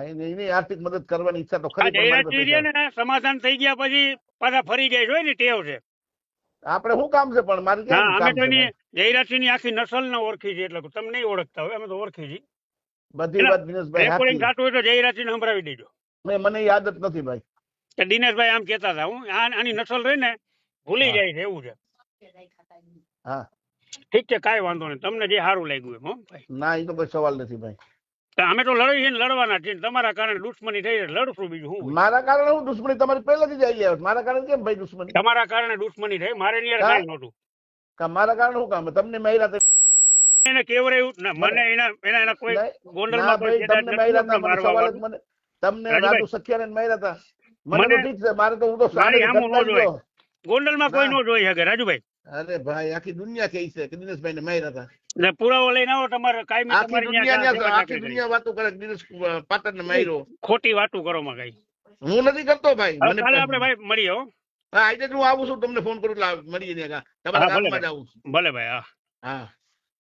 એની આર્થિક મદદ કરવાની ઈચ્છા તો આ ખરી, પણ મારી પાસે જયરાજસિંહ પૈસા ને સમાધાન થઈ ગયા પછી પાછા ફરી જાય છે ને ટેવ છે. આપણે શું કામ છે, પણ મારે હા ક્યાં અમે કામ તો છે એની ભાઈ? જયરાજસિંહ ની આખી નસલ ને ઓળખી છે, એટલે તમે નહીં ઓળખતા હોય, અમે તો ઓળખી છીએ. બધી વાત દિનેશભાઈ રેકોર્ડિંગ સાચી, થતું હોય તો જયરાજસિંહ ને સંભળાવી દેજો મને એ આદત નથી ભાઈ. કે દિનેશભાઈ આમ કેતા હતા, હું આની નસલ રહી ને ભૂલી જાય છે એવું છે. હા ઠીક છે, કાંઈ વાંધો નહીં, તમને જે સારું લાગ્યું એમ. હો ભાઈ, ના, એ તો કોઈ સવાલ નથી ભાઈ. તો અમે તો લડી છે ને લડવાના છીએ, તમારા કારણે દુશ્મની થઈ છે, લડશું, બીજું શું હોય. મારા કારણે હું દુશ્મની તમારી પહેલાથી જ આવી આવે, મારા કારણે કેમ ભાઈ દુશ્મની? તમારા કારણે દુશ્મની થઈ, મારે ની કાંઈ નહોતું. મારા કારણે શું કામ? તમને માર્યા એને કેવડાયું મને, એના કોઈ ના ગોંડલમાં કોઈ ભાઈ, કેદાર તમને નથી માર્યા મારવા સવાલ જ વાળું. મને, તમને રાજુભાઈ, રાજુ સખિયાને માર્યા હતા. મને તો મને ઠીક છે, મારે તો હું તો મારી સામે સામું ન ઘટના જોઈ, ગયો. ગોંડલમાં કોઈ ન જોઈ શકે. રાજુભાઈ, અરે ભાઈ, આખી દુનિયા કહે છે કે દિનેશભાઈ ને માર્યા હતા. એટલે પુરાવો લઈને આવો, તમારે કાયમી આખી તમારી દુનિયા સેવા આખી ચાકરી કરી. દુનિયા વાતો કરે કે દિનેશ પાટણ ને માર્યો. ખોટી વાતો કરો માં કઈ. હું નથી કરતો ભાઈ. હવે મને કાલે આપણે ભાઈ મળીએ. હો હા, આજે હું આવું છું, તમને ફોન કરું એટલે મળીએ. તમારા હા ભલે ગામમાં જ ભાઈ, આવું છું. ભલે ભાઈ. હા. હા.